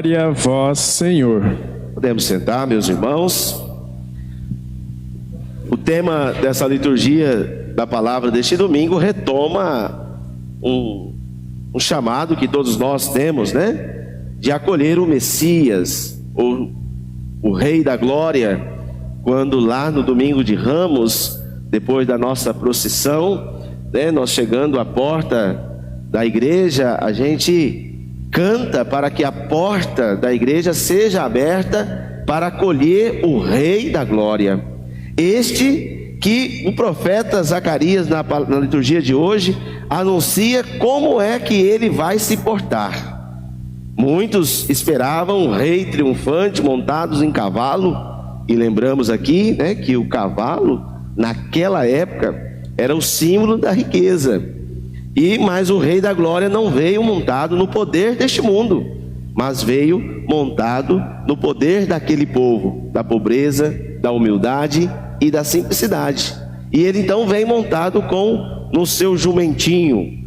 Glória a vós, Senhor. Podemos sentar, meus irmãos. O tema dessa liturgia da palavra deste domingo retoma um chamado que todos nós temos, né? De acolher o Messias, o Rei da Glória, quando lá no domingo de Ramos, depois da nossa procissão, né, nós chegando à porta da igreja, a gente canta para que a porta da igreja seja aberta para acolher o Rei da Glória. Este que o profeta Zacarias, na liturgia de hoje, anuncia como é que ele vai se portar. Muitos esperavam um rei triunfante montados em cavalo, e lembramos aqui, né, que o cavalo, naquela época, era o símbolo da riqueza. Mas o Rei da Glória não veio montado no poder deste mundo, mas veio montado no poder daquele povo, da pobreza, da humildade e da simplicidade. E ele então vem montado no seu jumentinho.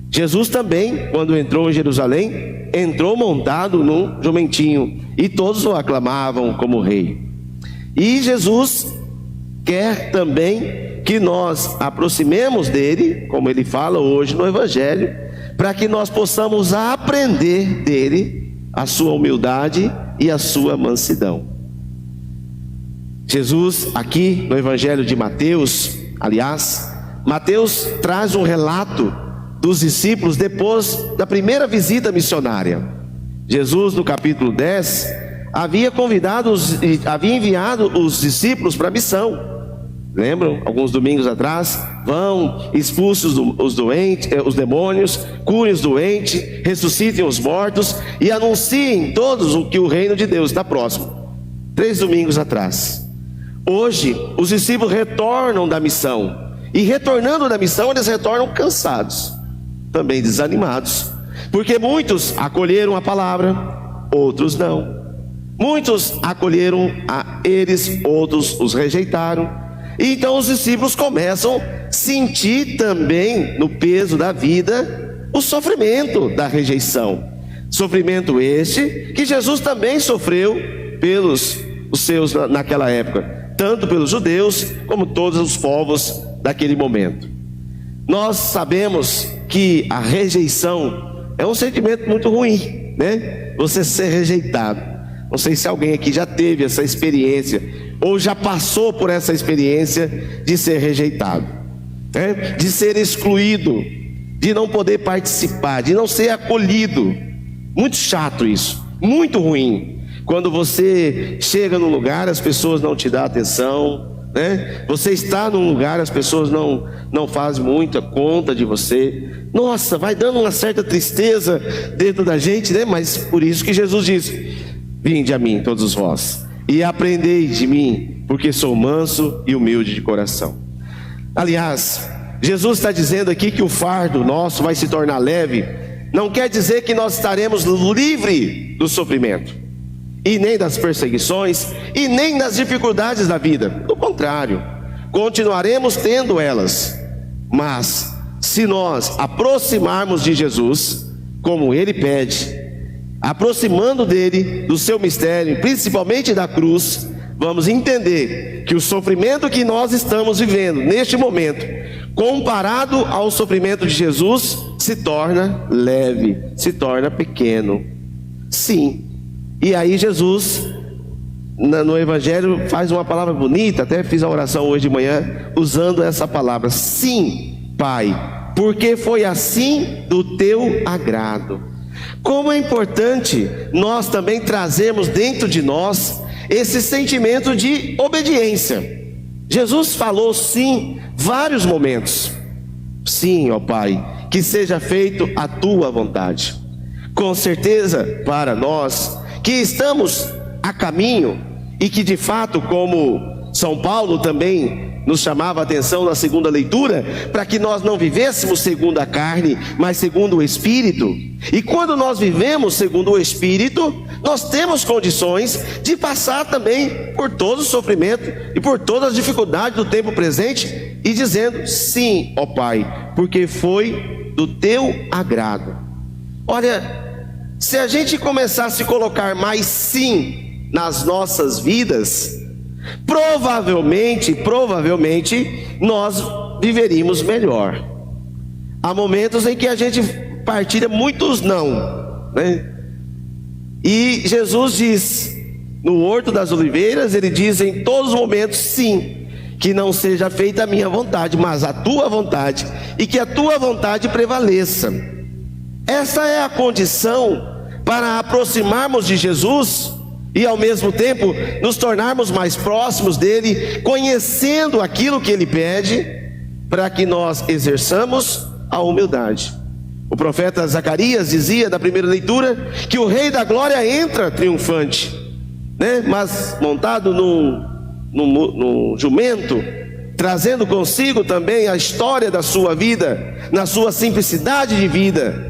Jesus também, quando entrou em Jerusalém, entrou montado num jumentinho, e todos o aclamavam como rei. E Jesus quer também que nós aproximemos dele, como ele fala hoje no Evangelho, para que nós possamos aprender dele a sua humildade e a sua mansidão. Jesus, aqui no Evangelho de Mateus, Mateus traz um relato dos discípulos depois da primeira visita missionária. Jesus, no capítulo 10, havia enviado os discípulos para a missão. Lembram? Alguns domingos atrás, vão, expulsem os demônios, curem os doentes, ressuscitem os mortos e anunciem todos que o reino de Deus está próximo. 3 domingos atrás. Hoje, os discípulos retornam da missão, e retornando da missão, eles retornam cansados, também desanimados, porque muitos acolheram a palavra, outros não. Muitos acolheram a eles, outros os rejeitaram. E então os discípulos começam a sentir também no peso da vida o sofrimento da rejeição. Sofrimento este que Jesus também sofreu pelos os seus naquela época, tanto pelos judeus como todos os povos daquele momento. Nós sabemos que a rejeição é um sentimento muito ruim, né? Você ser rejeitado. Não sei se alguém aqui já teve essa experiência, ou já passou por essa experiência de ser rejeitado, né? De ser excluído, de não poder participar, de não ser acolhido. Muito chato isso, muito ruim. Quando você chega num lugar, as pessoas não te dão atenção, né? Você está num lugar, as pessoas não fazem muita conta de você. Nossa, vai dando uma certa tristeza dentro da gente, né? Mas por isso que Jesus disse: vinde a mim, todos vós, e aprendei de mim, porque sou manso e humilde de coração. Aliás, Jesus está dizendo aqui que o fardo nosso vai se tornar leve. Não quer dizer que nós estaremos livres do sofrimento, e nem das perseguições, e nem das dificuldades da vida. Do contrário, continuaremos tendo elas. Mas se nós aproximarmos de Jesus, como Ele pede, aproximando dele, do seu mistério, principalmente da cruz, vamos entender que o sofrimento que nós estamos vivendo neste momento, comparado ao sofrimento de Jesus, se torna leve, se torna pequeno. Sim. E aí Jesus, no Evangelho, faz uma palavra bonita. Até fiz a oração hoje de manhã usando essa palavra: sim, Pai, porque foi assim do teu agrado. Como é importante nós também trazermos dentro de nós esse sentimento de obediência. Jesus falou sim vários momentos. Sim, ó Pai, que seja feito a tua vontade. Com certeza, para nós que estamos a caminho, e que de fato, como São Paulo também nos chamava a atenção na segunda leitura, para que nós não vivêssemos segundo a carne, mas segundo o Espírito. E quando nós vivemos segundo o Espírito, nós temos condições de passar também por todo o sofrimento e por todas as dificuldades do tempo presente, e dizendo: sim, ó Pai, porque foi do teu agrado. Olha, Se a gente começar a se colocar mais sim nas nossas vidas, provavelmente nós viveríamos melhor. Há momentos em que a gente partilha muitos não, né? E Jesus diz, no Horto das Oliveiras, ele diz em todos os momentos sim, que não seja feita a minha vontade, mas a tua vontade, e que a tua vontade prevaleça. Essa é a condição para aproximarmos de Jesus e ao mesmo tempo nos tornarmos mais próximos dele, conhecendo aquilo que ele pede, para que nós exerçamos a humildade. O profeta Zacarias dizia na primeira leitura que o Rei da Glória entra triunfante, né? Mas montado num jumento, trazendo consigo também a história da sua vida, na sua simplicidade de vida.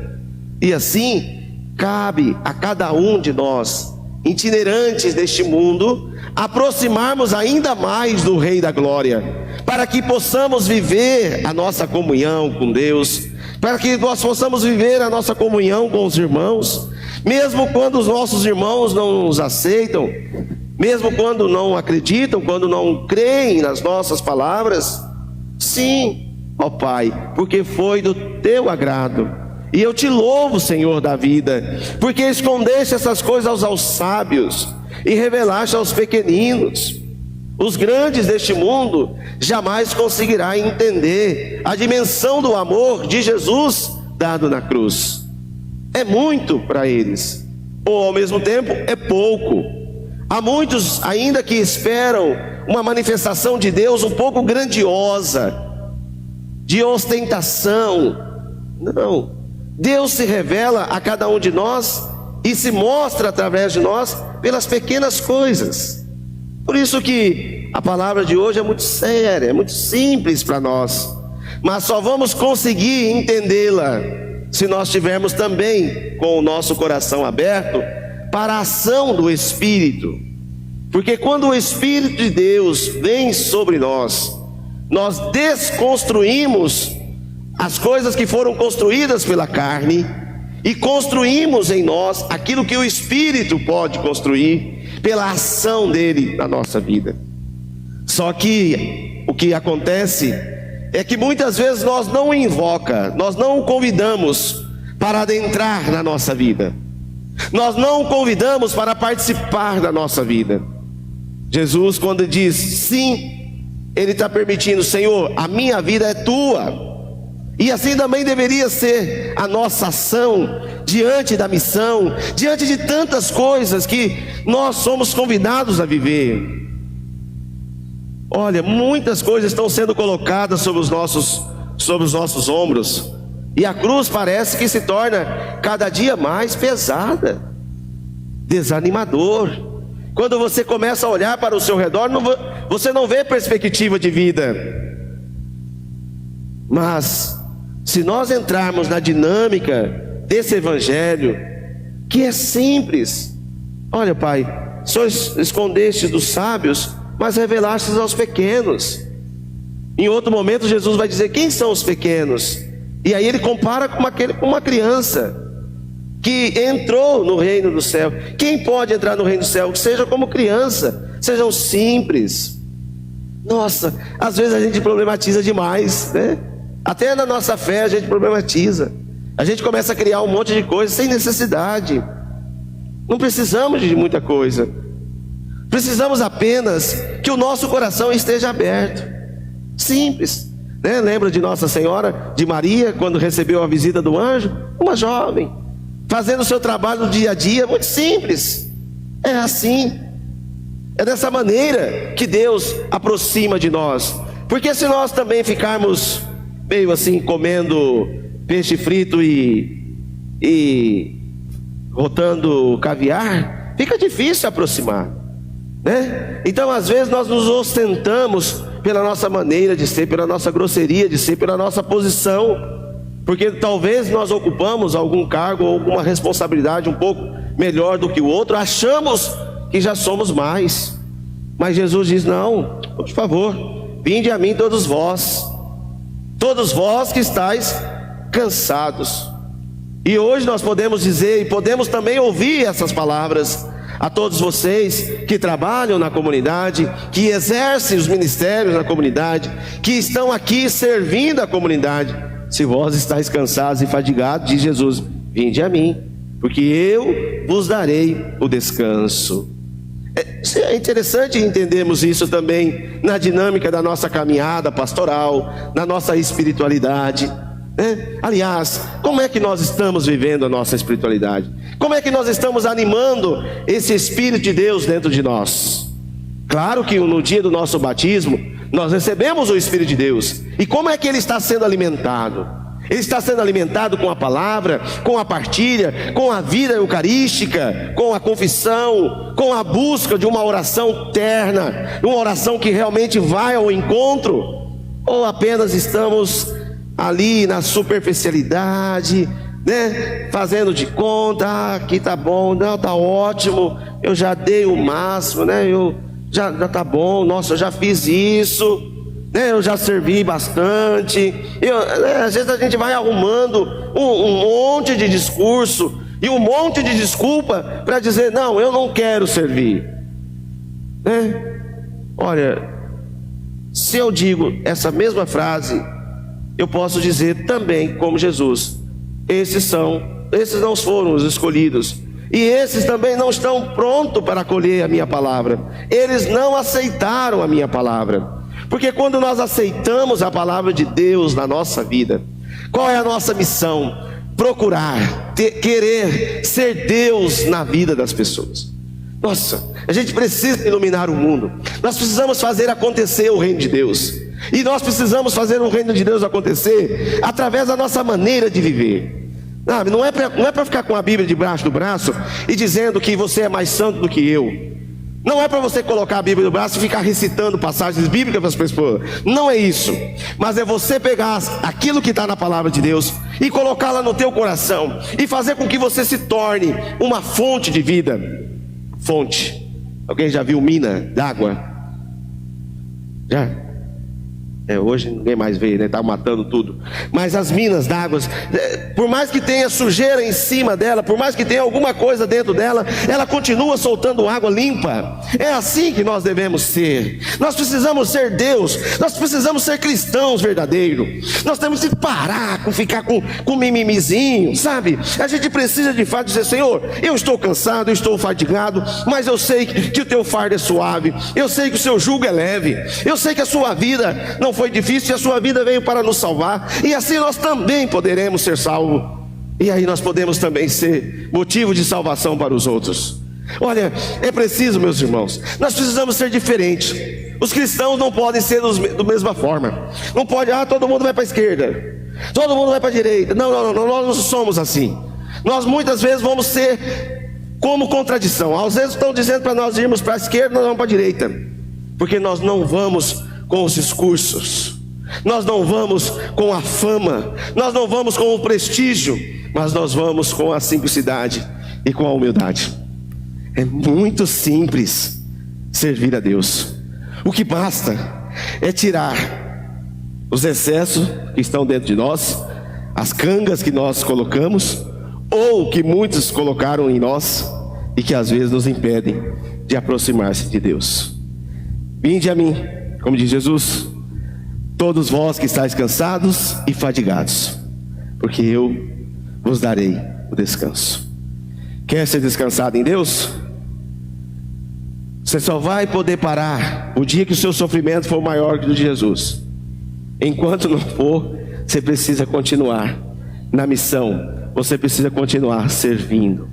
E assim cabe a cada um de nós, itinerantes deste mundo, aproximarmos ainda mais do Rei da Glória, para que possamos viver a nossa comunhão com Deus, para que nós possamos viver a nossa comunhão com os irmãos, mesmo quando os nossos irmãos não nos aceitam, mesmo quando não acreditam, quando não creem nas nossas palavras. Sim, ó Pai, porque foi do teu agrado. E eu te louvo, Senhor da vida, porque escondeste essas coisas aos sábios e revelaste aos pequeninos. Os grandes deste mundo jamais conseguirão entender a dimensão do amor de Jesus dado na cruz. É muito para eles, ou ao mesmo tempo é pouco. Há muitos ainda que esperam uma manifestação de Deus um pouco grandiosa, de ostentação. Não, Deus se revela a cada um de nós e se mostra através de nós pelas pequenas coisas. Por isso que a palavra de hoje é muito séria, é muito simples para nós, mas só vamos conseguir entendê-la se nós tivermos também com o nosso coração aberto para a ação do Espírito. Porque quando o Espírito de Deus vem sobre nós, nós desconstruímos as coisas que foram construídas pela carne e construímos em nós aquilo que o Espírito pode construir pela ação dele na nossa vida. Só que o que acontece é que muitas vezes nós não o invoca, nós não o convidamos para adentrar na nossa vida, nós não o convidamos para participar da nossa vida. Jesus, quando diz sim, ele está permitindo: Senhor, a minha vida é tua. E assim também deveria ser a nossa ação diante da missão, diante de tantas coisas que nós somos convidados a viver. Olha, muitas coisas estão sendo colocadas sobre os nossos ombros, e a cruz parece que se torna cada dia mais pesada, desanimador. Quando você começa a olhar para o seu redor, você não vê perspectiva de vida. Mas se nós entrarmos na dinâmica desse evangelho, que é simples: olha, Pai, só escondeste dos sábios, mas revelaste aos pequenos. Em outro momento Jesus vai dizer: quem são os pequenos? E aí ele compara com uma criança que entrou no reino do céu. Quem pode entrar no reino do céu? Que seja como criança, sejam simples. Nossa, às vezes a gente problematiza demais, né? Até na nossa fé a gente problematiza. A gente começa a criar um monte de coisa sem necessidade. Não precisamos de muita coisa. Precisamos apenas que o nosso coração esteja aberto. Simples, né? Lembra de Nossa Senhora, de Maria, quando recebeu a visita do anjo? Uma jovem, fazendo o seu trabalho no dia a dia, muito simples. É assim, é dessa maneira que Deus aproxima de nós. Porque se nós também ficarmos meio assim, comendo peixe frito e rotando caviar, fica difícil aproximar, né? Então às vezes nós nos ostentamos pela nossa maneira de ser, pela nossa grosseria de ser, pela nossa posição, porque talvez nós ocupamos algum cargo ou alguma responsabilidade um pouco melhor do que o outro, achamos que já somos mais. Mas Jesus diz: não, por favor, vinde a mim todos vós que estáis cansados. E hoje nós podemos dizer e podemos também ouvir essas palavras a todos vocês que trabalham na comunidade, que exercem os ministérios na comunidade, que estão aqui servindo a comunidade. Se vós estáis cansados e fadigados, diz Jesus, vinde a mim, porque eu vos darei o descanso. É interessante entendermos isso também na dinâmica da nossa caminhada pastoral, na nossa espiritualidade. Aliás, como é que nós estamos vivendo a nossa espiritualidade? Como é que nós estamos animando esse Espírito de Deus dentro de nós? Claro que no dia do nosso batismo nós recebemos o Espírito de Deus. E como é que ele está sendo alimentado? Ele está sendo alimentado com a palavra, com a partilha, com a vida eucarística, com a confissão, com a busca de uma oração terna, uma oração que realmente vai ao encontro? Ou apenas estamos ali na superficialidade, fazendo de conta, aqui tá bom, não, tá ótimo, eu já dei o máximo, eu já tá bom, nossa, eu já fiz isso, eu já servi bastante. Às vezes a gente vai arrumando um monte de discurso e um monte de desculpa para dizer, não, eu não quero servir. Olha, se eu digo essa mesma frase, eu posso dizer também como Jesus, esses não foram os escolhidos, e esses também não estão prontos para acolher a minha palavra, eles não aceitaram a minha palavra. Porque quando nós aceitamos a palavra de Deus na nossa vida, qual é a nossa missão? Procurar, querer ser Deus na vida das pessoas. Nossa, a gente precisa iluminar o mundo, nós precisamos fazer acontecer o reino de Deus. E nós precisamos fazer o reino de Deus acontecer através da nossa maneira de viver. Não é para ficar com a Bíblia debaixo do braço e dizendo que você é mais santo do que eu. Não é para você colocar a Bíblia no braço e ficar recitando passagens bíblicas para as pessoas. Não é isso. Mas é você pegar aquilo que está na palavra de Deus e colocá-la no teu coração e fazer com que você se torne uma fonte de vida. Fonte. Alguém já viu mina d'água? Já? Hoje ninguém mais vê, está matando tudo. Mas as minas d'água, por mais que tenha sujeira em cima dela, por mais que tenha alguma coisa dentro dela, ela continua soltando água limpa. É assim que nós devemos ser. Nós precisamos ser Deus, nós precisamos ser cristãos verdadeiros. Nós temos que parar com ficar com mimimizinho, sabe? A gente precisa de fato dizer, Senhor, eu estou cansado, eu estou fatigado, mas eu sei que o teu fardo é suave, eu sei que o seu jugo é leve, eu sei que a sua vida não foi difícil e a sua vida veio para nos salvar, e assim nós também poderemos ser salvos, e aí nós podemos também ser motivo de salvação para os outros. Olha, é preciso, meus irmãos, nós precisamos ser diferentes. Os cristãos não podem ser da mesma forma. Não pode, todo mundo vai para a esquerda, todo mundo vai para a direita. Não, nós não somos assim. Nós muitas vezes vamos ser como contradição. Às vezes estão dizendo para nós irmos para a esquerda, nós vamos para a direita, porque nós não vamos com os discursos, nós não vamos com a fama, nós não vamos com o prestígio, mas nós vamos com a simplicidade e com a humildade. É muito simples servir a Deus. O que basta é tirar os excessos que estão dentro de nós, as cangas que nós colocamos, ou que muitos colocaram em nós, e que às vezes nos impedem de aproximar-se de Deus. Vinde a mim, como diz Jesus, todos vós que estáis cansados e fadigados, porque eu vos darei o descanso. Quer ser descansado em Deus? Você só vai poder parar o dia que o seu sofrimento for maior que o de Jesus. Enquanto não for, você precisa continuar na missão, você precisa continuar servindo.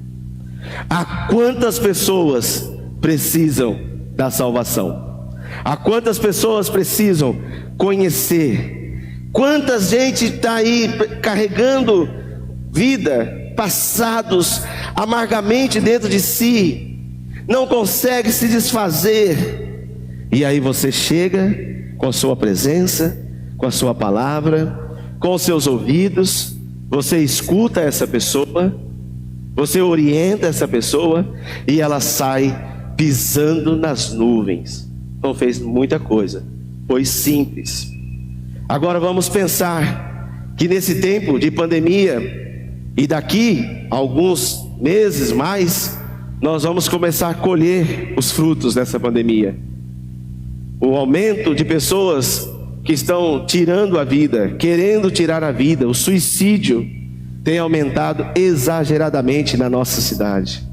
Há quantas pessoas precisam da salvação? Há quantas pessoas precisam conhecer? Quanta gente está aí carregando vida, passados amargamente dentro de si, não consegue se desfazer. E aí você chega com a sua presença, com a sua palavra, com os seus ouvidos, você escuta essa pessoa, você orienta essa pessoa, e ela sai pisando nas nuvens. Não fez muita coisa, foi simples. Agora vamos pensar que nesse tempo de pandemia, E daqui a alguns meses mais, nós vamos começar a colher os frutos dessa pandemia. O aumento de pessoas que estão tirando a vida, querendo tirar a vida, o suicídio tem aumentado exageradamente na nossa cidade.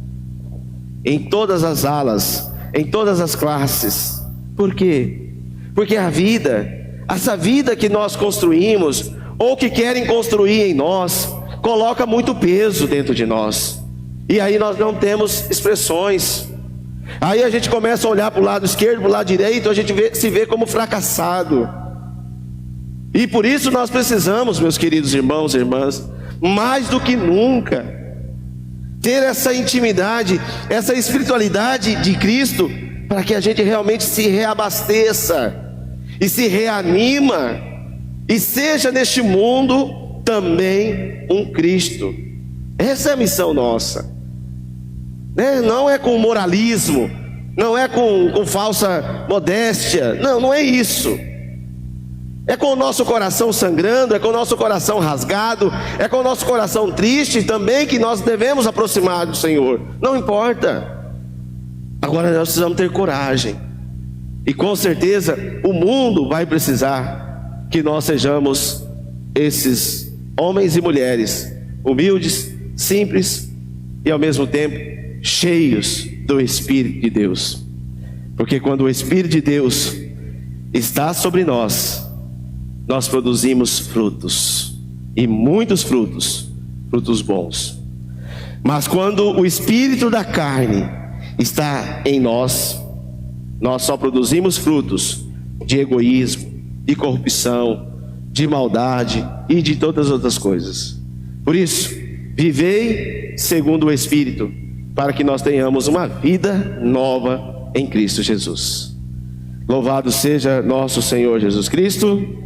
Em todas as alas, em todas as classes. Por quê? Porque a vida, essa vida que nós construímos, ou que querem construir em nós, coloca muito peso dentro de nós. E aí nós não temos expressões. Aí a gente começa a olhar para o lado esquerdo, para o lado direito, a gente se vê como fracassado. E por isso nós precisamos, meus queridos irmãos e irmãs, mais do que nunca, ter essa intimidade, essa espiritualidade de Cristo, para que a gente realmente se reabasteça e se reanima e seja neste mundo também um Cristo. Essa é a missão nossa, né? Não é com moralismo, não é com falsa modéstia, não é isso. É com o nosso coração sangrando, é com o nosso coração rasgado, é com o nosso coração triste também que nós devemos aproximar do Senhor. Não importa. Agora nós precisamos ter coragem. E com certeza o mundo vai precisar que nós sejamos esses homens e mulheres humildes, simples e ao mesmo tempo cheios do Espírito de Deus. Porque quando o Espírito de Deus está sobre nós, nós produzimos frutos, e muitos frutos, frutos bons. Mas quando o espírito da carne está em nós, nós só produzimos frutos de egoísmo, de corrupção, de maldade e de todas as outras coisas. Por isso, vivei segundo o Espírito, para que nós tenhamos uma vida nova em Cristo Jesus. Louvado seja nosso Senhor Jesus Cristo.